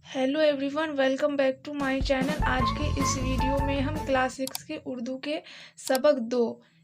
Hello everyone, welcome back to my channel. आज के इस वीडियो में हम क्लास 6 के उर्दू के सबक 2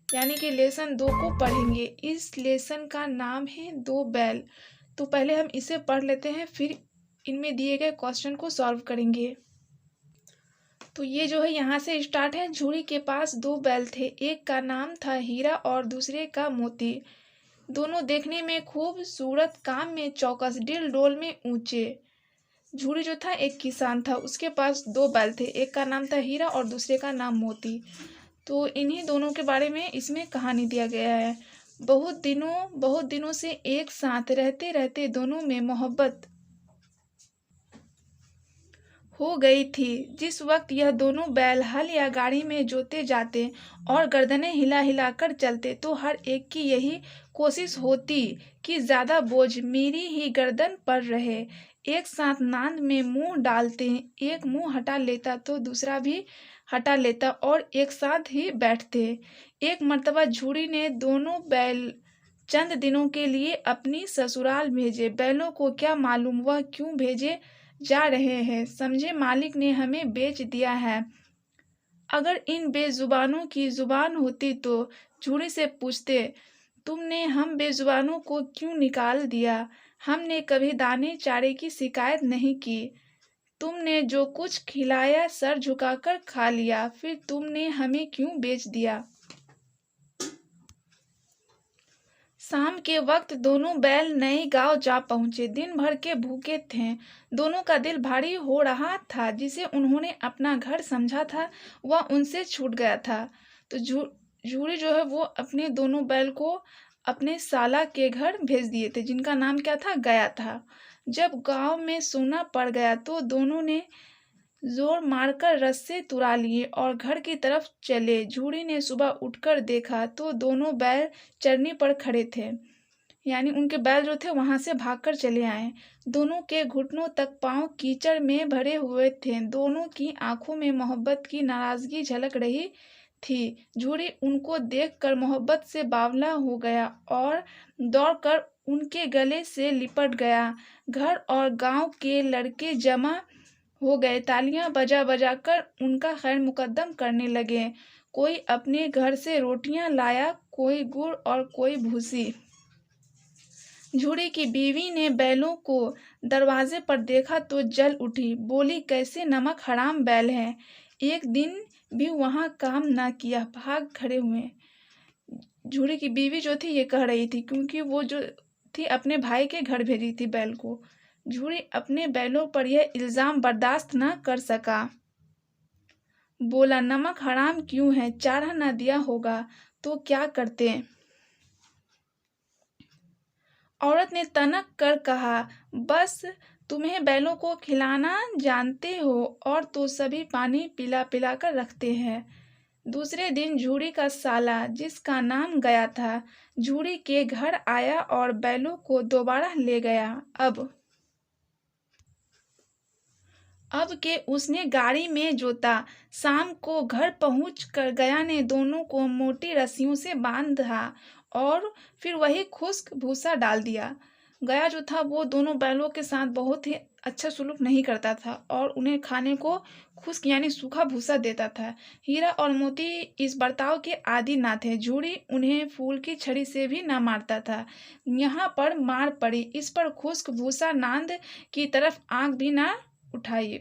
यानी कि लेसन 2 को पढ़ेंगे। इस लेसन का नाम है दो बैल। तो पहले हम इसे पढ़ लेते हैं, फिर इनमें दिए गए क्वेश्चन को सॉल्व करेंगे। तो ये जो है यहाँ से स्टार्ट है। झूड़ी के पास दो बैल थे, एक का नाम था हीरा और दूसरे का मोती। दोनों देखने में खूबसूरत, काम में चौकस, डिल डोल में ऊंचे। झूरी जो था एक किसान था, उसके पास दो बैल थे, एक का नाम था हीरा और दूसरे का नाम मोती। तो इन्हीं दोनों के बारे में इसमें कहानी दिया गया है। बहुत दिनों से एक साथ रहते रहते दोनों में मोहब्बत हो गई थी। जिस वक्त यह दोनों बैल हल या गाड़ी में जोते जाते और गर्दनें हिला हिला कर चलते, तो हर एक की यही कोशिश होती कि ज्यादा बोझ मेरी ही गर्दन पर रहे। एक साथ नांद में मुंह डालते, एक मुंह हटा लेता तो दूसरा भी हटा लेता और एक साथ ही बैठते। एक मर्तबा झूरी ने दोनों बैल चंद दिनों के लिए अपनी ससुराल भेजे। बैलों को क्या मालूम वह क्यों भेजे जा रहे हैं। समझे मालिक ने हमें बेच दिया है। अगर इन बेजुबानों की जुबान होती तो झूरी से पूछते, तुमने हम बेजुबानों को क्यों निकाल दिया। हमने कभी दाने चारे की शिकायत नहीं की। तुमने जो कुछ खिलाया सर झुकाकर खा लिया, फिर तुमने हमें क्यों बेच दिया। शाम के वक्त दोनों बैल नए गांव जा पहुंचे। दिन भर के भूखे थे, दोनों का दिल भारी हो रहा था। जिसे उन्होंने अपना घर समझा था वह उनसे छूट गया था। तो झूरी जो है वो अपने दोनों बैल को अपने साला के घर भेज दिए थे, जिनका नाम क्या था, गया था। जब गांव में सोना पड़ गया तो दोनों ने जोर मारकर रस्से तुरा लिए और घर की तरफ चले। झूरी ने सुबह उठकर देखा तो दोनों बैल चरनी पर खड़े थे, यानी उनके बैल जो थे वहां से भागकर चले आए। दोनों के घुटनों तक पांव कीचड़ में भरे हुए थे। दोनों की आंखों में मोहब्बत की नाराजगी झलक रही थी। झूरी उनको देखकर मोहब्बत से बावला हो गया और दौड़कर उनके गले से लिपट गया। घर और गांव के लड़के जमा हो गए, तालियां बजा बजा कर उनका खैर मुकद्दम करने लगे। कोई अपने घर से रोटियां लाया, कोई गुड़ और कोई भूसी। झूरी की बीवी ने बैलों को दरवाजे पर देखा तो जल उठी, बोली, कैसे नमक हराम बैल हैं, एक दिन भी वहां काम ना किया, भाग खड़े हुए। झूरी की बीवी जो थी ये कह रही थी, क्योंकि वो जो थी अपने भाई के घर भेजी थी बैल को। झूरी अपने बैलों पर यह इल्जाम बर्दाश्त न कर सका। बोला, नमक हराम क्यों है, चारा न दिया होगा तो क्या करते। औरत ने तनक कर कहा, बस तुम्हें बैलों को खिलाना जानते हो, और तो सभी पानी पिला पिला कर रखते हैं। दूसरे दिन झूरी का साला, जिसका नाम गया था, झूरी के घर आया और बैलों को दोबारा ले गया। अब के उसने गाड़ी में जोता। शाम को घर पहुंच कर गया ने दोनों को मोटी रस्सियों से बांधा और फिर वही खुश्क भूसा डाल दिया। गया जो था वो दोनों बैलों के साथ बहुत ही अच्छा सुलूक नहीं करता था और उन्हें खाने को खुश्क यानी सूखा भूसा देता था। हीरा और मोती इस बर्ताव के आदी ना थे। झूरी उन्हें फूल की छड़ी से भी ना मारता था। यहाँ पर मार पड़ी, इस पर खुश्क भूसा नांद की तरफ आंख भी ना उठाई।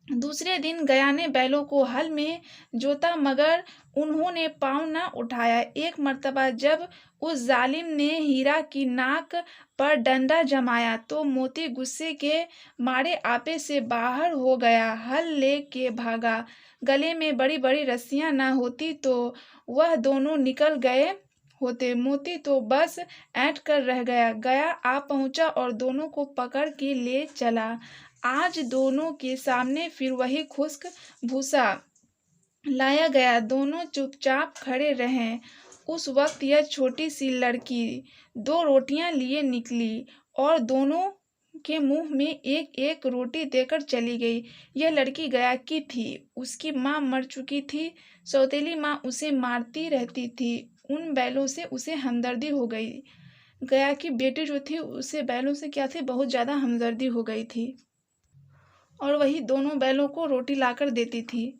दूसरे दिन गया ने बैलों को हल में जोता, मगर उन्होंने पाँव न उठाया। एक मर्तबा जब उस जालिम ने हीरा की नाक पर डंडा जमाया तो मोती गुस्से के मारे आपे से बाहर हो गया, हल ले के भागा। गले में बड़ी बड़ी रस्सियां न होती तो वह दोनों निकल गए होते। मोती तो बस ऐंठ कर रह गया। गया आ पहुंचा और दोनों को पकड़ के ले चला। आज दोनों के सामने फिर वही खुश्क भूसा लाया गया। दोनों चुपचाप खड़े रहे। उस वक्त यह छोटी सी लड़की दो रोटियां लिए निकली और दोनों के मुंह में एक एक रोटी देकर चली गई। यह लड़की गया की थी। उसकी माँ मर चुकी थी। सौतेली माँ उसे मारती रहती थी। उन बैलों से उसे हमदर्दी हो गई। गया की बेटी जो थी उसे बैलों से क्या थी, बहुत ज्यादा हमदर्दी हो गई थी। और वही दोनों बैलों को रोटी लाकर देती थी।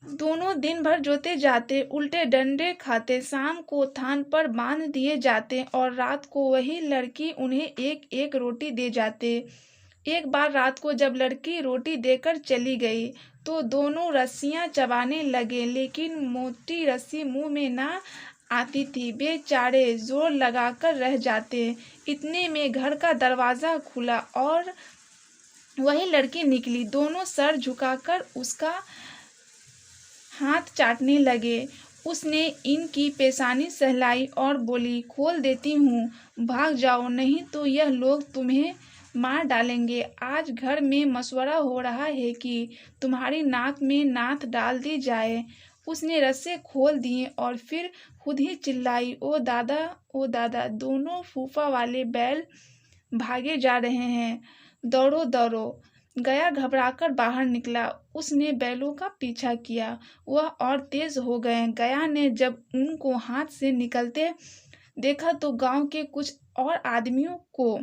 दोनों दिन भर जोते जाते, उल्टे डंडे खाते, शाम को थान पर बांध दिए जाते और रात को वही लड़की उन्हें एक एक रोटी दे जाते। एक बार रात को जब लड़की रोटी देकर चली गई तो दोनों रस्सियां चबाने लगे, लेकिन मोटी रस्सी मुंह में ना आती थी। बेचारे जोर लगाकर रह जाते। इतने में घर का दरवाजा खुला और वही लड़की निकली। दोनों सर झुकाकर उसका हाथ चाटने लगे। उसने इनकी पेशानी सहलाई और बोली, खोल देती हूँ, भाग जाओ, नहीं तो यह लोग तुम्हें मार डालेंगे। आज घर में मशवरा हो रहा है कि तुम्हारी नाक में नाथ डाल दी जाए। उसने रस्से खोल दिए और फिर खुद ही चिल्लाई, ओ दादा, ओ दादा। दोनों फूफा वाले बैल भागे जा रहे हैं। दौड़ो दौड़ो। गया घबराकर बाहर निकला। उसने बैलों का पीछा किया। वह और तेज हो गए। गया ने जब उनको हाथ से निकलते देखा तो गांव के कुछ और आदमियों को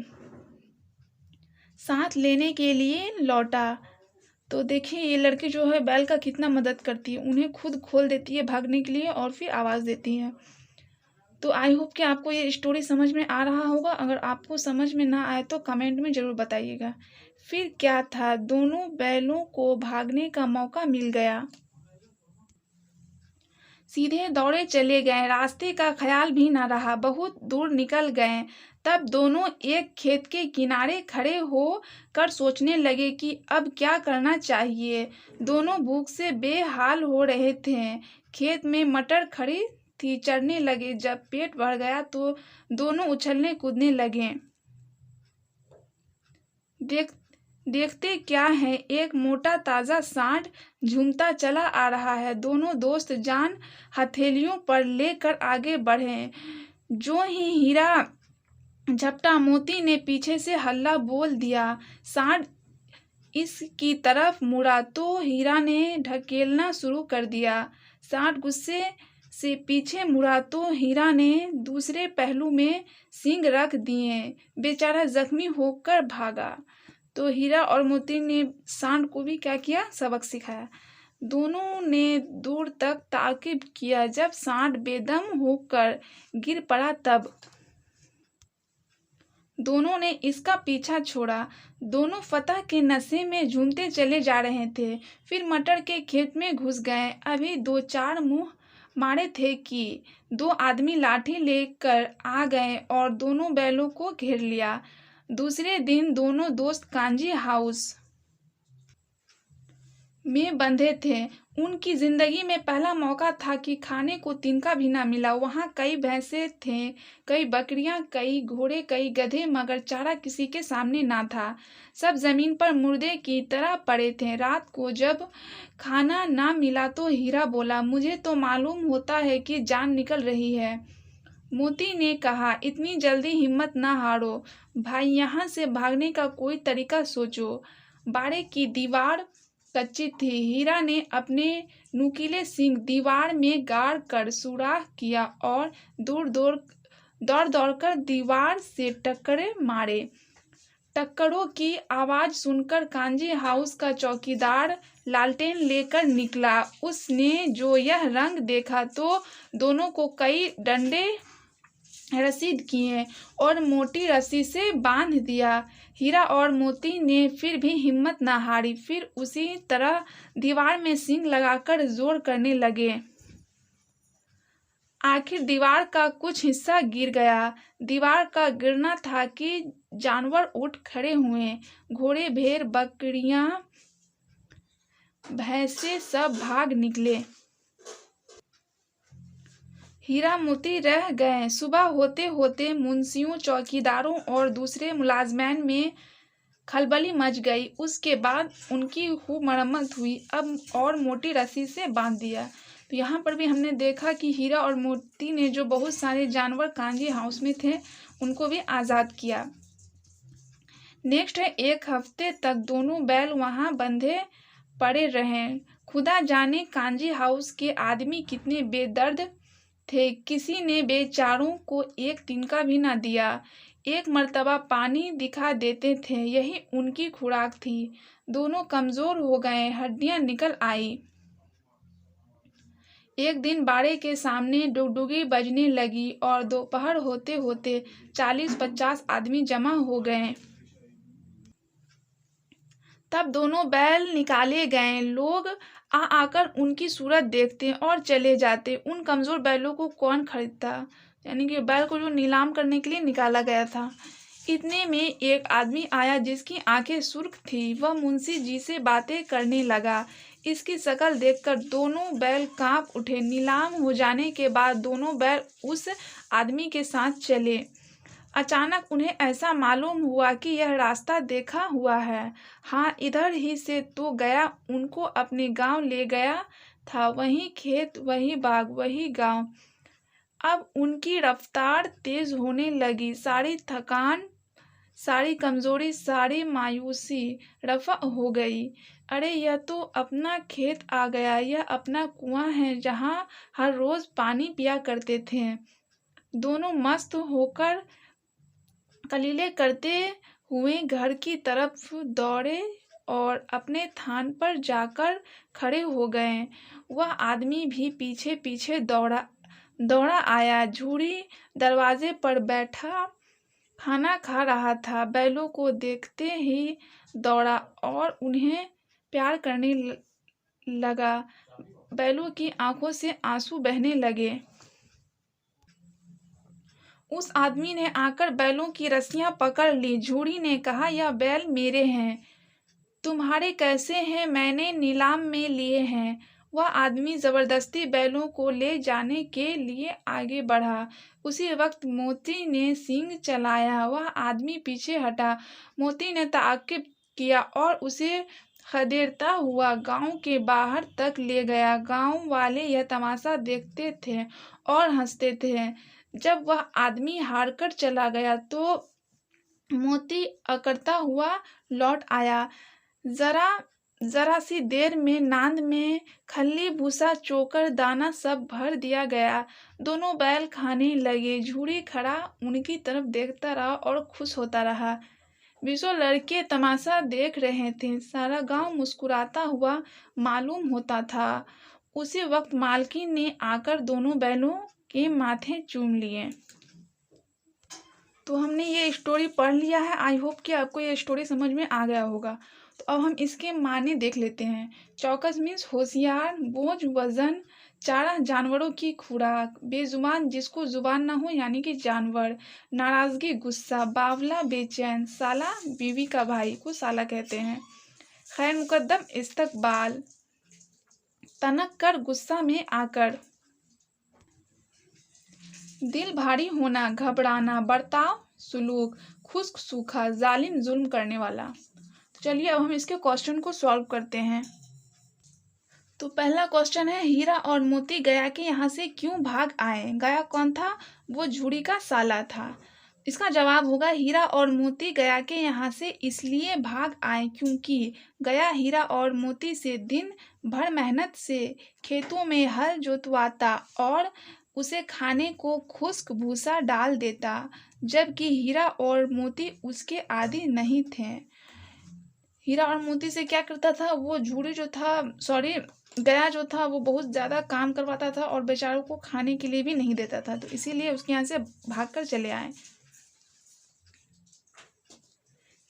साथ लेने के लिए लौटा। तो देखिए ये लड़की जो है बैल का कितना मदद करती है, उन्हें खुद खोल देती है भागने के लिए और फिर आवाज़ देती है। तो आई होप कि आपको ये स्टोरी समझ में आ रहा होगा। अगर आपको समझ में ना आए तो कमेंट में ज़रूर बताइएगा। फिर क्या था, दोनों बैलों को भागने का मौका मिल गया। सीधे दौड़े चले गए। रास्ते का ख्याल भी न रहा। बहुत दूर निकल गए। तब दोनों एक खेत के किनारे खड़े हो कर सोचने लगे कि अब क्या करना चाहिए। दोनों भूख से बेहाल हो रहे थे। खेत में मटर खड़ी थी, चढ़ने लगे। जब पेट भर गया तो दोनों उछलने कूदने लगे। देखते क्या है, एक मोटा ताजा सांड झूमता चला आ रहा है। दोनों दोस्त जान हथेलियों पर लेकर आगे बढ़े। जो ही हीरा झपटा, मोती ने पीछे से हल्ला बोल दिया। सांड इसकी तरफ मुड़ा तो हीरा ने ढकेलना शुरू कर दिया। सांड गुस्से से पीछे मुड़ा तो हीरा ने दूसरे पहलू में सींग रख दिए। बेचारा जख्मी होकर भागा। तो हीरा और मोती ने सांड को भी क्या किया, सबक सिखाया। दोनों ने दूर तक ताकीब किया। जब सांड बेदम होकर गिर पड़ा तब दोनों ने इसका पीछा छोड़ा। दोनों फतह के नशे में झूमते चले जा रहे थे। फिर मटर के खेत में घुस गए। अभी 2-4 मुंह मारे थे कि 2 आदमी लाठी लेकर आ गए और दोनों बैलों को घेर लिया। दूसरे दिन दोनों दोस्त कांजी हाउस में बंधे थे। उनकी जिंदगी में पहला मौका था कि खाने को तिनका भी ना मिला। वहाँ कई भैंसे थे, कई बकरियां, कई घोड़े, कई गधे, मगर चारा किसी के सामने ना था। सब जमीन पर मुर्दे की तरह पड़े थे। रात को जब खाना ना मिला तो हीरा बोला, मुझे तो मालूम होता है कि जान निकल रही है। मोती ने कहा, इतनी जल्दी हिम्मत ना हारो भाई, यहाँ से भागने का कोई तरीका सोचो। बाड़े की दीवार कच्ची थी। हीरा ने अपने नुकीले सींग दीवार में गाड़ कर सुराख किया और दौड़ दौड़ कर दीवार से टक्करे मारे। टक्करों की आवाज सुनकर कांजी हाउस का चौकीदार लालटेन लेकर निकला। उसने जो यह रंग देखा तो दोनों को कई डंडे रसीद किए और मोटी रस्सी से बांध दिया। हीरा और मोती ने फिर भी हिम्मत न हारी। फिर उसी तरह दीवार में सींग लगाकर जोर करने लगे। आखिर दीवार का कुछ हिस्सा गिर गया। दीवार का गिरना था कि जानवर उठ खड़े हुए। घोड़े, भेड़, बकरियां, भैंसे सब भाग निकले। हीरा मोती रह गए। सुबह होते होते मुंशियों, चौकीदारों और दूसरे मुलाजमैन में खलबली मच गई। उसके बाद उनकी खूब मरम्मत हुई। अब और मोटी रस्सी से बांध दिया। तो यहाँ पर भी हमने देखा कि हीरा और मोती ने जो बहुत सारे जानवर कांजी हाउस में थे उनको भी आज़ाद किया। नेक्स्ट है, 1 हफ्ते तक दोनों बैल वहाँ बंधे पड़े रहे। खुदा जाने कांजी हाउस के आदमी कितने बेदर्द थे। किसी ने बेचारों को एक तिनका भी ना दिया। एक मर्तबा पानी दिखा देते थे, यही उनकी खुराक थी। दोनों कमजोर हो गए, हड्डियां निकल आई। एक दिन बाड़े के सामने डुगडुगी बजने लगी और दोपहर होते होते 40-50 आदमी जमा हो गए। तब दोनों बैल निकाले गए। लोग आकर उनकी सूरत देखते और चले जाते। उन कमजोर बैलों को कौन खरीदता? यानी कि बैल को जो नीलाम करने के लिए निकाला गया था। इतने में एक आदमी आया जिसकी आंखें सुर्ख थी। वह मुंशी जी से बातें करने लगा। इसकी शक्ल देखकर दोनों बैल कांप उठे। नीलाम हो जाने के बाद दोनों बैल उस आदमी के साथ चले। अचानक उन्हें ऐसा मालूम हुआ कि यह रास्ता देखा हुआ है। हाँ, इधर ही से तो गया, उनको अपने गांव ले गया था। वही खेत, वही बाग, वही गांव। अब उनकी रफ्तार तेज होने लगी। सारी थकान, सारी कमजोरी, सारी मायूसी रफा हो गई। अरे, यह तो अपना खेत आ गया। यह अपना कुआं है जहां हर रोज पानी पिया करते थे। दोनों मस्त होकर कलीले करते हुए घर की तरफ दौड़े और अपने थान पर जाकर खड़े हो गए। वह आदमी भी पीछे पीछे दौड़ा दौड़ा आया। झूरी दरवाजे पर बैठा खाना खा रहा था। बैलों को देखते ही दौड़ा और उन्हें प्यार करने लगा। बैलों की आंखों से आंसू बहने लगे। उस आदमी ने आकर बैलों की रस्सियां पकड़ ली। झूरी ने कहा, यह बैल मेरे हैं। तुम्हारे कैसे हैं? मैंने नीलाम में लिए हैं। वह आदमी जबरदस्ती बैलों को ले जाने के लिए आगे बढ़ा। उसी वक्त मोती ने सींग चलाया। वह आदमी पीछे हटा। मोती ने ताक़िब किया और उसे खदेड़ता हुआ गांव के बाहर तक ले गया। गांव वाले यह तमाशा देखते थे और हंसते थे। जब वह आदमी हारकर चला गया तो मोती अकड़ता हुआ लौट आया। जरा सी देर में नांद में खल्ली, भूसा, चोकर, दाना सब भर दिया गया। दोनों बैल खाने लगे। झूरी खड़ा उनकी तरफ देखता रहा और खुश होता रहा। 20 लड़के तमाशा देख रहे थे। सारा गांव मुस्कुराता हुआ मालूम होता था। उसी वक्त मालकिन ने आकर दोनों बैलों के माथे चूम लिए। तो हमने ये स्टोरी पढ़ लिया है। आई होप कि आपको ये स्टोरी समझ में आ गया होगा। तो अब हम इसके माने देख लेते हैं। चौकस मीन्स होशियार, बोझ, वजन, चारा जानवरों की खुराक, बेजुबान जिसको जुबान ना हो यानी कि जानवर, नाराजगी गुस्सा, बावला बेचैन, साला बीवी का भाई को साला कहते हैं, खैर मुकद्दम इस्तकबाल, तनक कर गुस्सा में आकर, दिल भारी होना, घबराना, बर्ताव सुलूक, खुश्क सूखा, जालिम जुल्म करने वाला। तो चलिए अब हम इसके क्वेश्चन को सॉल्व करते हैं। तो पहला क्वेश्चन है, हीरा और मोती गया के यहाँ से क्यों भाग आए? गया कौन था? वो झूरी का साला था। इसका जवाब होगा, हीरा और मोती गया के यहाँ से इसलिए भाग आए क्योंकि गया हीरा और मोती से दिन भर मेहनत से खेतों में हल जोतवाता और उसे खाने को खुश्क भूसा डाल देता, जबकि हीरा और मोती उसके आदी नहीं थे। हीरा और मोती से क्या करता था? वो झूरी जो था, सॉरी गया जो था, वो बहुत ज़्यादा काम करवाता था और बेचारों को खाने के लिए भी नहीं देता था, तो इसीलिए उसके यहाँ से भागकर चले आए।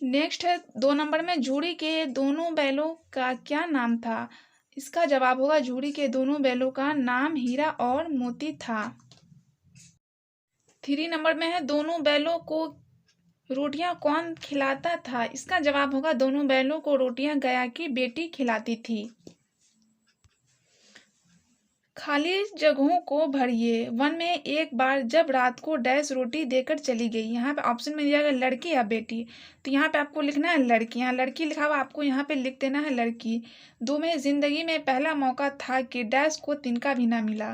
नेक्स्ट है 2 नंबर में, झूरी के दोनों बैलों का क्या नाम था? इसका जवाब होगा, झूरी के दोनों बैलों का नाम हीरा और मोती था। 3 नंबर में है, दोनों बैलों को रोटियां कौन खिलाता था? इसका जवाब होगा, दोनों बैलों को रोटियां गया की बेटी खिलाती थी। खाली जगहों को भरिए। वन में एक बार जब रात को डैश रोटी देकर चली गई। यहाँ पे ऑप्शन में दिया गया लड़की या बेटी, तो यहाँ पे आपको लिखना है लड़की। यहाँ लड़की लिखा हुआ, आपको यहाँ पे लिख देना है लड़की। 2 में जिंदगी में पहला मौका था कि डैश को तिनका भी ना मिला।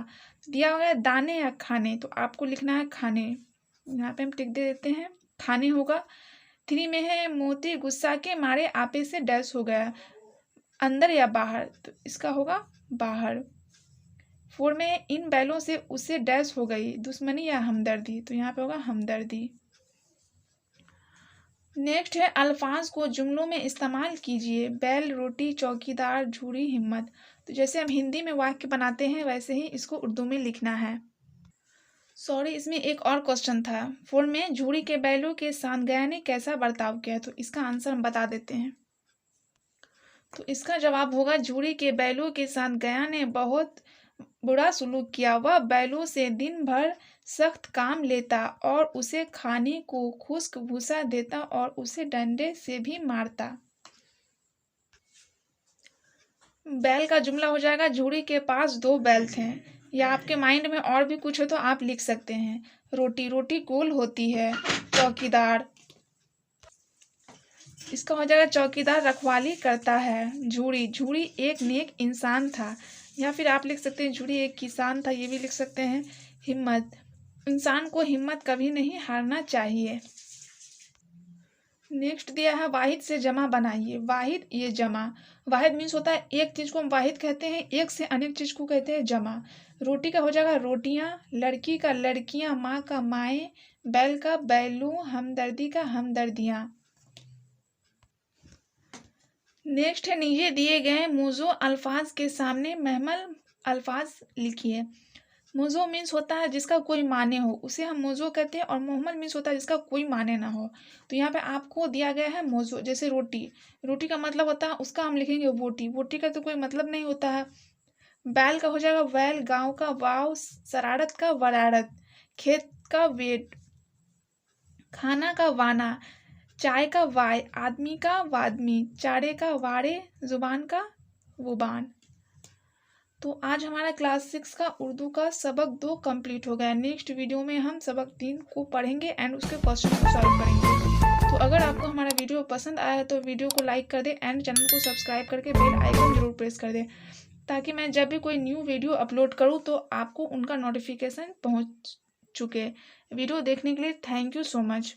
दिया हुआ है दाने या खाने, तो आपको लिखना है खाने। यहाँ पे हम टिक दे देते हैं, खाने होगा। 3 में है, मोती गुस्सा के मारे आपे से डैश हो गया, अंदर या बाहर, तो इसका होगा बाहर। 4 में इन बैलों से उसे डैश हो गई, दुश्मनी या हमदर्दी, तो यहाँ पे होगा हमदर्दी। नेक्स्ट है अल्फाज को जुमलों में इस्तेमाल कीजिए। बैल, रोटी, चौकीदार, झूरी, हिम्मत। तो जैसे हम हिंदी में वाक्य बनाते हैं वैसे ही इसको उर्दू में लिखना है। सॉरी, इसमें एक और क्वेश्चन था। 4 में झूरी के बैलों के साथ गया ने कैसा बर्ताव किया, तो इसका आंसर हम बता देते हैं। तो इसका जवाब होगा झूरी के बैलों के साथ गया ने बहुत बुरा सलूक किया। वह बैलों से दिन भर सख्त काम लेता और उसे खाने को खुश्क भूसा देता और उसे डंडे से भी मारता। बैल का जुमला हो जाएगा झूरी के पास 2 बैल थे। या आपके माइंड में और भी कुछ हो तो आप लिख सकते हैं। रोटी, रोटी गोल होती है। चौकीदार, इसका हो जाएगा चौकीदार रखवाली करता है। झूरी, झूरी एक नेक इंसान था। या फिर आप लिख सकते हैं झूरी एक किसान था, ये भी लिख सकते हैं। हिम्मत, इंसान को हिम्मत कभी नहीं हारना चाहिए। नेक्स्ट दिया है वाहिद से जमा बनाइए। वाहिद, ये जमा। वाहिद मीन्स होता है एक चीज को हम वाहिद कहते हैं, एक से अनेक चीज को कहते हैं जमा। रोटी का हो जाएगा रोटियां, लड़की का लड़कियां, माँ का माएँ, बैल का बैलू, हमदर्दी का हमदर्दियां। नेक्स्ट है नीचे दिए गए मौजू अल्फाज के सामने महमल अल्फाज लिखिए। मौजू मीन्स होता है जिसका कोई माने हो, उसे हम मौजू कहते हैं। और मुहम्मल मीन्स होता है जिसका कोई माने ना हो। तो यहाँ पे आपको दिया गया है मौजू। जैसे रोटी, रोटी का मतलब होता है उसका हम लिखेंगे बोटी। बोटी का तो कोई मतलब नहीं होता है। बैल का हो जाएगा वैल, गांव का वाव, शरारत का वरारत, खेत का वेट, खाना का वाना, चाय का वाय, आदमी का वादमी, चारे का वारे, जुबान का वुबान। तो आज हमारा क्लास 6 का उर्दू का सबक 2 कंप्लीट हो गया। नेक्स्ट वीडियो में हम सबक 3 को पढ़ेंगे एंड उसके क्वेश्चन को सॉल्व करेंगे। तो अगर आपको हमारा वीडियो पसंद आया है तो वीडियो को लाइक कर दें एंड चैनल को सब्सक्राइब करके बेल आइकन जरूर प्रेस कर दें, ताकि मैं जब भी कोई न्यू वीडियो अपलोड करूँ तो आपको उनका नोटिफिकेशन पहुँच चुके। वीडियो देखने के लिए थैंक यू सो मच।